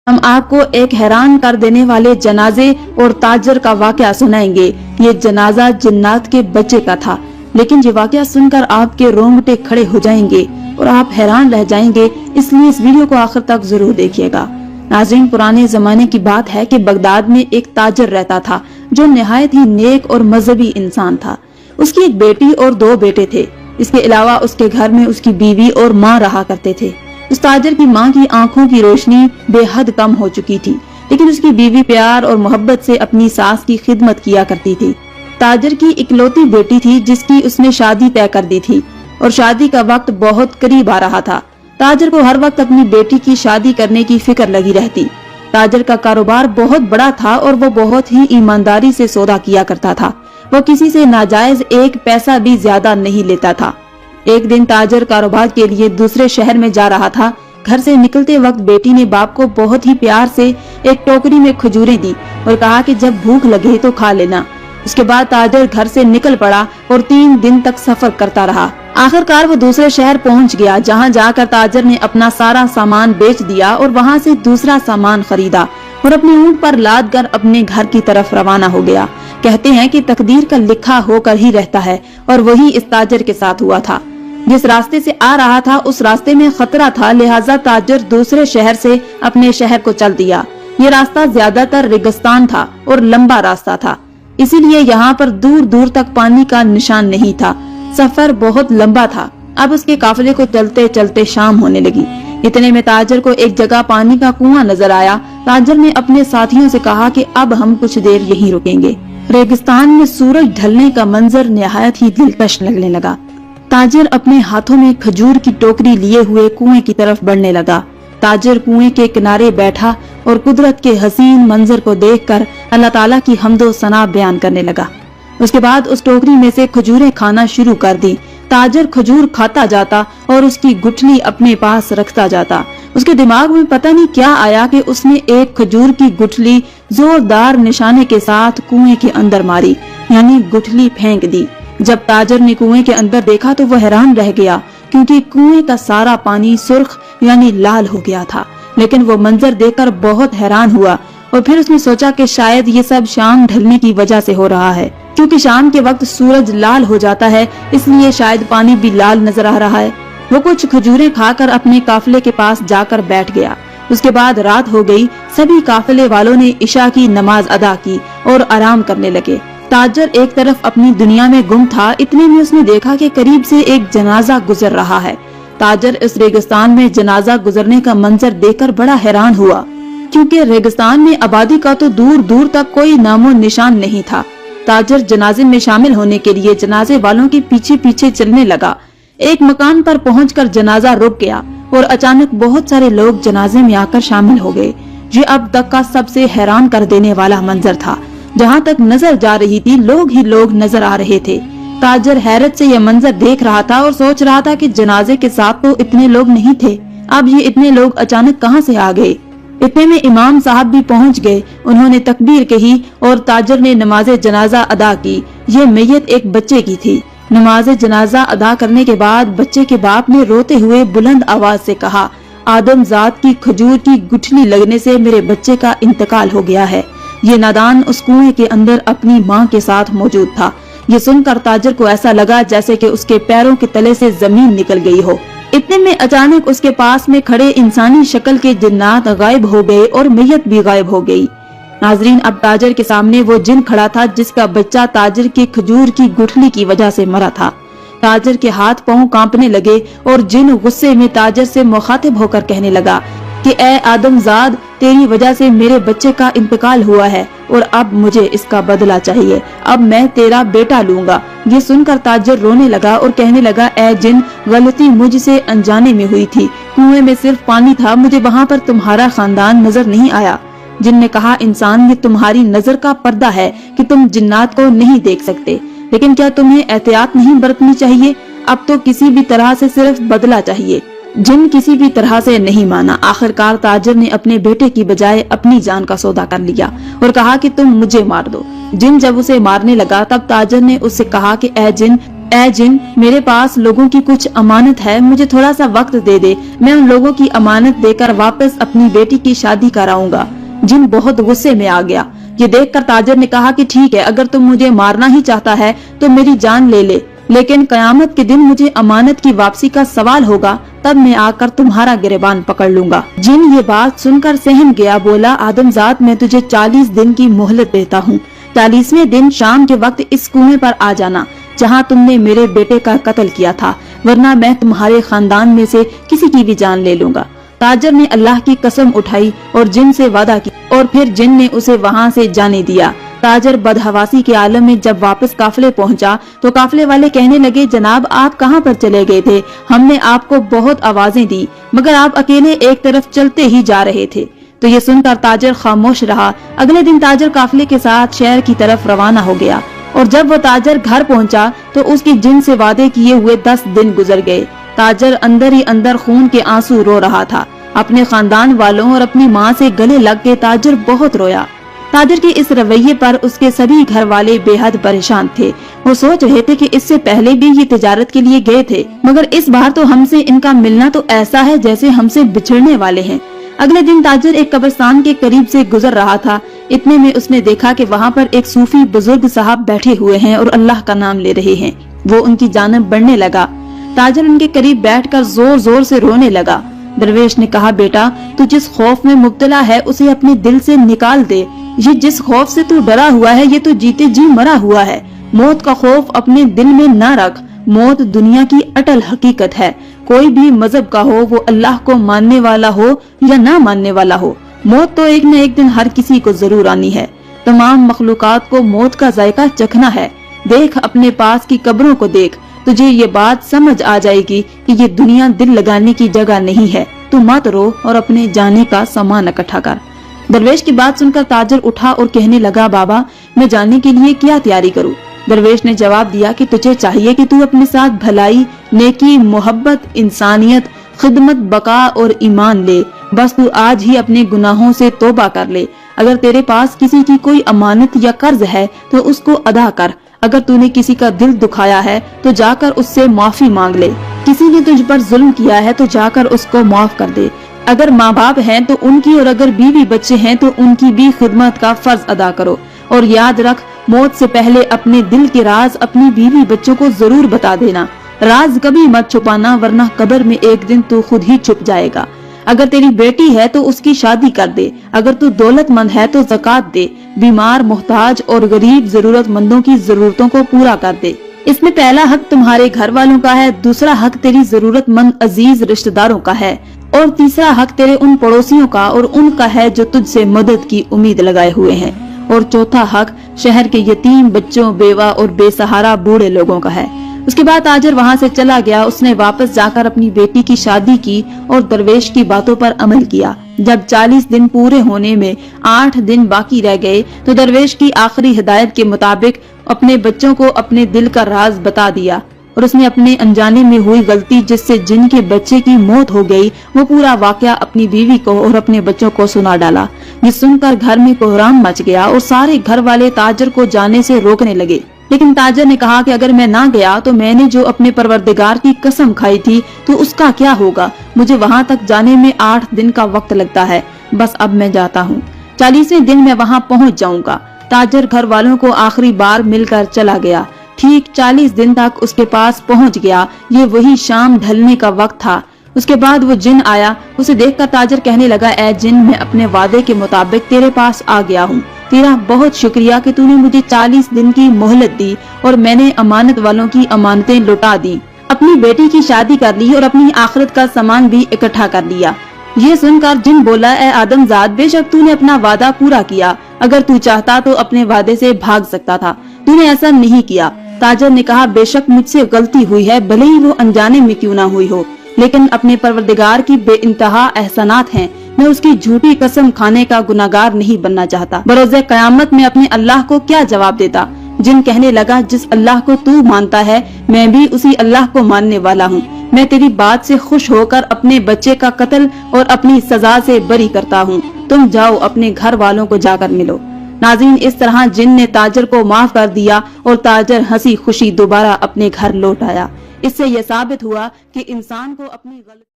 ہم آپ کو ایک حیران کر دینے والے جنازے اور تاجر کا واقعہ سنائیں گے۔ یہ جنازہ جنات کے بچے کا تھا، لیکن یہ واقعہ سن کر آپ کے رونگٹے کھڑے ہو جائیں گے اور آپ حیران رہ جائیں گے، اس لیے اس ویڈیو کو آخر تک ضرور دیکھیے گا۔ ناظرین، پرانے زمانے کی بات ہے کہ بغداد میں ایک تاجر رہتا تھا جو نہایت ہی نیک اور مذہبی انسان تھا۔ اس کی ایک بیٹی اور 2 بیٹے تھے۔ اس کے علاوہ اس کے گھر میں اس کی بیوی اور ماں رہا کرتے تھے۔ اس تاجر کی ماں کی آنکھوں کی روشنی بے حد کم ہو چکی تھی، لیکن اس کی بیوی پیار اور محبت سے اپنی ساس کی خدمت کیا کرتی تھی۔ تاجر کی اکلوتی بیٹی تھی جس کی اس نے شادی طے کر دی تھی اور شادی کا وقت بہت قریب آ رہا تھا۔ تاجر کو ہر وقت اپنی بیٹی کی شادی کرنے کی فکر لگی رہتی۔ تاجر کا کاروبار بہت بڑا تھا اور وہ بہت ہی ایمانداری سے سودا کیا کرتا تھا۔ وہ کسی سے ناجائز 1 پیسہ بھی زیادہ نہیں لیتا تھا۔ ایک دن تاجر کاروبار کے لیے دوسرے شہر میں جا رہا تھا۔ گھر سے نکلتے وقت بیٹی نے باپ کو بہت ہی پیار سے ایک ٹوکری میں کھجوریں دی اور کہا کہ جب بھوک لگے تو کھا لینا۔ اس کے بعد تاجر گھر سے نکل پڑا اور 3 دن تک سفر کرتا رہا۔ آخر کار وہ دوسرے شہر پہنچ گیا، جہاں جا کر تاجر نے اپنا سارا سامان بیچ دیا اور وہاں سے دوسرا سامان خریدا اور اپنے اونٹ پر لاد کر اپنے گھر کی طرف روانہ ہو گیا۔ کہتے ہیں کہ تقدیر کا لکھا ہو کر ہی رہتا ہے، اور وہی اس تاجر کے ساتھ ہوا تھا۔ جس راستے سے آ رہا تھا اس راستے میں خطرہ تھا، لہٰذا تاجر دوسرے شہر سے اپنے شہر کو چل دیا۔ یہ راستہ زیادہ تر ریگستان تھا اور لمبا راستہ تھا، اسی لیے یہاں پر دور دور تک پانی کا نشان نہیں تھا۔ سفر بہت لمبا تھا۔ اب اس کے قافلے کو چلتے چلتے شام ہونے لگی۔ اتنے میں تاجر کو ایک جگہ پانی کا کنواں نظر آیا۔ تاجر نے اپنے ساتھیوں سے کہا کہ اب ہم کچھ دیر یہیں رکیں گے۔ ریگستان میں سورج ڈھلنے کا منظر نہایت ہی دلکش لگنے لگا۔ تاجر اپنے ہاتھوں میں کھجور کی ٹوکری لیے ہوئے کنویں کی طرف بڑھنے لگا۔ تاجر کنویں کے کنارے بیٹھا اور قدرت کے حسین منظر کو دیکھ کر اللہ تعالیٰ کی حمد و ثنا بیان کرنے لگا۔ اس کے بعد اس ٹوکری میں سے کھجوریں کھانا شروع کر دی۔ تاجر کھجور کھاتا جاتا اور اس کی گٹھلی اپنے پاس رکھتا جاتا۔ اس کے دماغ میں پتہ نہیں کیا آیا کہ اس نے ایک کھجور کی گٹھلی زوردار نشانے کے ساتھ کنویں کے اندر ماری، یعنی گٹھلی پھینک دی۔ جب تاجر نے کنویں کے اندر دیکھا تو وہ حیران رہ گیا، کیونکہ کنویں کا سارا پانی سرخ یعنی لال ہو گیا تھا۔ لیکن وہ منظر دیکھ کر بہت حیران ہوا، اور پھر اس نے سوچا کہ شاید یہ سب شام ڈھلنے کی وجہ سے ہو رہا ہے، کیونکہ شام کے وقت سورج لال ہو جاتا ہے، اس لیے شاید پانی بھی لال نظر آ رہا ہے۔ وہ کچھ کھجوریں کھا کر اپنے قافلے کے پاس جا کر بیٹھ گیا۔ اس کے بعد رات ہو گئی۔ سبھی قافلے والوں نے عشاء کی نماز ادا کی اور آرام کرنے لگے۔ تاجر ایک طرف اپنی دنیا میں گم تھا، اتنے میں اس نے دیکھا کہ قریب سے ایک جنازہ گزر رہا ہے۔ تاجر اس ریگستان میں جنازہ گزرنے کا منظر دیکھ کر بڑا حیران ہوا، کیونکہ ریگستان میں آبادی کا تو دور دور تک کوئی نام و نشان نہیں تھا۔ تاجر جنازے میں شامل ہونے کے لیے جنازے والوں کے پیچھے پیچھے چلنے لگا۔ ایک مکان پر پہنچ کر جنازہ رک گیا اور اچانک بہت سارے لوگ جنازے میں آ کر شامل ہو گئے۔ یہ اب تک کا سب سے حیران کر دینے والا منظر تھا۔ جہاں تک نظر جا رہی تھی لوگ ہی لوگ نظر آ رہے تھے۔ تاجر حیرت سے یہ منظر دیکھ رہا تھا اور سوچ رہا تھا کہ جنازے کے ساتھ تو اتنے لوگ نہیں تھے، اب یہ اتنے لوگ اچانک کہاں سے آ گئے۔ اتنے میں امام صاحب بھی پہنچ گئے۔ انہوں نے تکبیر کہی اور تاجر نے نماز جنازہ ادا کی۔ یہ میت ایک بچے کی تھی۔ نماز جنازہ ادا کرنے کے بعد بچے کے باپ نے روتے ہوئے بلند آواز سے کہا، آدم ذات کی کھجور کی گٹھلی لگنے سے میرے بچے کا انتقال ہو گیا ہے۔ یہ نادان اس کنویں کے اندر اپنی ماں کے ساتھ موجود تھا۔ یہ سن کر تاجر کو ایسا لگا جیسے کہ اس کے پیروں کے تلے سے زمین نکل گئی ہو۔ اتنے میں اچانک اس کے پاس میں کھڑے انسانی شکل کے جنات غائب ہو گئے اور میت بھی غائب ہو گئی۔ ناظرین، اب تاجر کے سامنے وہ جن کھڑا تھا جس کا بچہ تاجر کی کھجور کی گٹھلی کی وجہ سے مرا تھا۔ تاجر کے ہاتھ پاؤں کانپنے لگے اور جن غصے میں تاجر سے مخاطب ہو کر کہنے لگا کہ اے آدم زاد، تیری وجہ سے میرے بچے کا انتقال ہوا ہے اور اب مجھے اس کا بدلہ چاہیے۔ اب میں تیرا بیٹا لوں گا۔ یہ سن کر تاجر رونے لگا اور کہنے لگا، اے جن، غلطی مجھ سے انجانے میں ہوئی تھی۔ کنویں میں صرف پانی تھا، مجھے وہاں پر تمہارا خاندان نظر نہیں آیا۔ جن نے کہا، انسان یہ تمہاری نظر کا پردہ ہے کہ تم جنات کو نہیں دیکھ سکتے، لیکن کیا تمہیں احتیاط نہیں برتنی چاہیے؟ اب تو کسی بھی طرح سے صرف بدلہ چاہیے۔ جن کسی بھی طرح سے نہیں مانا۔ آخر کار تاجر نے اپنے بیٹے کی بجائے اپنی جان کا سودا کر لیا اور کہا کہ تم مجھے مار دو۔ جن جب اسے مارنے لگا تب تاجر نے اس سے کہا کہ اے جن، اے जिन, मेरे पास लोगों की कुछ अमानत है, मुझे थोड़ा सा वक्त दे दे, मैं उन लोगों की अमानत देकर वापस अपनी बेटी की शादी कराऊंगा। जिन बहुत गुस्से में आ गया। ये देखकर ताजर ने कहा कि ठीक है, अगर तुम मुझे मारना ही चाहता है तो मेरी जान ले ले, लेकिन कयामत के दिन मुझे अमानत की वापसी का सवाल होगा, तब मैं आकर तुम्हारा गिरबान पकड़ लूंगा। जिन ये बात सुनकर सहम गया, बोला आदमजाद, मैं तुझे 40 दिन की मोहलत देता हूँ। 40वें दिन शाम के वक्त इस कुएं पर आ जाना जहाँ तुमने मेरे बेटे का कत्ल किया था, वरना मैं तुम्हारे खानदान में से किसी की भी जान ले लूंगा। ताजर ने अल्लाह की कसम उठाई और जिन से वादा किया और फिर जिन ने उसे वहाँ से जाने दिया। ताजर बदहवासी के आलम में जब वापस काफिले पहुंचा तो काफिले वाले कहने लगे, जनाब आप कहाँ पर चले गए थे? हमने आपको बहुत आवाजें दी मगर आप अकेले एक तरफ चलते ही जा रहे थे। तो ये सुनकर ताजर खामोश रहा। अगले दिन ताजर काफिले के साथ शहर की तरफ रवाना हो गया और जब वो ताजर घर पहुंचा तो उसकी जिन से वादे किए हुए 10 दिन गुजर गए। ताजर अंदर ही अंदर खून के आंसू रो रहा था। अपने खानदान वालों और अपनी माँ से गले लग के ताजर बहुत रोया। ताजर के इस रवैये पर उसके सभी घर वाले बेहद परेशान थे। वो सोच रहे थे कि इससे पहले भी ये तिजारत के लिए गए थे, मगर इस बार तो हमसे इनका मिलना तो ऐसा है जैसे हमसे बिछड़ने वाले हैं। अगले दिन ताजर एक कब्रिस्तान के करीब से गुजर रहा था। इतने में उसने देखा कि वहाँ पर एक सूफी बुजुर्ग साहब बैठे हुए हैं और अल्लाह का नाम ले रहे हैं। वो उनकी जानब बढ़ने लगा। ताजर उनके करीब बैठकर जोर जोर से रोने लगा। दरवेश ने कहा, बेटा तू जिस खौफ में मुब्तला है उसे अपने दिल से निकाल दे। ये जिस खौफ से तू डरा हुआ है ये तो जीते जी मरा हुआ है। मौत का खौफ अपने दिल में न रख। मौत दुनिया की अटल हकीकत है। कोई भी मजहब का हो, वो अल्लाह को मानने वाला हो या ना मानने वाला हो, मौत तो एक न एक दिन हर किसी को जरूर आनी है। तमाम मखलूकात को मौत का जायका चखना है। देख अपने पास की कब्रों को देख, तुझे ये बात समझ आ जाएगी कि ये दुनिया दिल लगाने की जगह नहीं है। तू मत रो और अपने जाने का सामान इकट्ठा कर। दरवेश की बात सुनकर ताजर उठा और कहने लगा, बाबा मैं जाने के लिए क्या तैयारी करूं? दरवेश ने जवाब दिया कि तुझे चाहिए कि तू अपने साथ भलाई, नेकी, मोहब्बत, इंसानियत, खिदमत, बका और ईमान ले। बस तू आज ही अपने गुनाहों से तौबा कर ले। अगर तेरे पास किसी की कोई अमानत या कर्ज है तो उसको अदा कर। अगर तूने किसी का दिल दुखाया है तो जाकर उससे माफी मांग ले। किसी ने तुझ पर जुल्म किया है तो जाकर उसको माफ कर दे। अगर माँ बाप हैं तो उनकी, और अगर बीवी बच्चे हैं तो उनकी भी खिदमत का फर्ज अदा करो। और याद रख, मौत से पहले अपने दिल के राज अपनी बीवी बच्चों को जरूर बता देना। राज कभी मत छुपाना, वरना कब्र में एक दिन तू खुद ही छुप जाएगा। अगर तेरी बेटी है तो उसकी शादी कर दे। अगर तू दौलतमंद है तो ज़कात दे। बीमार, मोहताज और गरीब जरूरतमंदों की जरूरतों को पूरा कर दे। इसमें पहला हक तुम्हारे घर वालों का है, दूसरा हक तेरी जरूरतमंद अजीज रिश्तेदारों का है, और तीसरा हक तेरे उन पड़ोसियों का और उनका है जो तुझसे मदद की उम्मीद लगाए हुए हैं, और चौथा हक शहर के यतीम बच्चों, बेवा और बेसहारा बूढ़े लोगों का है। उसके बाद ताजर वहाँ से चला गया। उसने वापस जाकर अपनी बेटी की शादी की और दरवेश की बातों पर अमल किया। जब 40 दिन पूरे होने में 8 दिन बाकी रह गए तो दरवेश की आखिरी हिदायत के मुताबिक अपने बच्चों को अपने दिल का राज बता दिया, और उसने अपने अनजाने में हुई गलती जिससे जिनके बच्चे की मौत हो गई वो पूरा वाकया अपनी बीवी को और अपने बच्चों को सुना डाला। ये सुनकर घर में कोहराम मच गया और सारे घर वाले ताजर को जाने से रोकने लगे। लेकिन ताजर ने कहा कि अगर मैं ना गया तो मैंने जो अपने परवरदिगार की कसम खाई थी तो उसका क्या होगा? मुझे वहाँ तक जाने में 8 दिन का वक्त लगता है। बस अब मैं जाता हूँ। 40वें दिन मैं वहाँ पहुँच जाऊंगा। ताजर घर वालों को आखिरी बार मिलकर चला गया। ठीक 40 दिन तक उसके पास पहुँच गया। ये वही शाम ढलने का वक्त था। उसके बाद वो जिन आया। उसे देखकर ताजर कहने लगा, ऐ जिन, मैं अपने वादे के मुताबिक तेरे पास आ गया हूँ। तेरा बहुत शुक्रिया कि तूने मुझे 40 दिन की मोहलत दी और मैंने अमानत वालों की अमानतें लौटा दी, अपनी बेटी की शादी कर ली और अपनी आखिरत का सामान भी इकट्ठा कर लिया। ये सुनकर जिन बोला, ऐ आदमजाद, बेशक तूने अपना वादा पूरा किया। अगर तू चाहता तो अपने वादे से भाग सकता था, तूने ऐसा नहीं किया। ताजर ने कहा, बेशक मुझसे गलती हुई है, भले ही वो अनजाने में क्यों ना हुई हो, लेकिन अपने परवरदिगार की बेइंतहा एहसानात हैं। मैं उसकी झूठी कसम खाने का गुनाहगार नहीं बनना चाहता। बरोज़े क़यामत में अपने अल्लाह को क्या जवाब देता? जिन कहने लगा, जिस अल्लाह को तू मानता है मैं भी उसी अल्लाह को मानने वाला हूँ। मैं तेरी बात से खुश होकर अपने बच्चे का कत्ल और अपनी सजा से बरी करता हूँ। तुम जाओ अपने घर वालों को जाकर मिलो। नाज़रीन, इस तरह जिन ने ताजर को माफ कर दिया और ताजर हंसी खुशी दोबारा अपने घर लौट आया। इससे यह साबित हुआ कि इंसान को अपनी गलती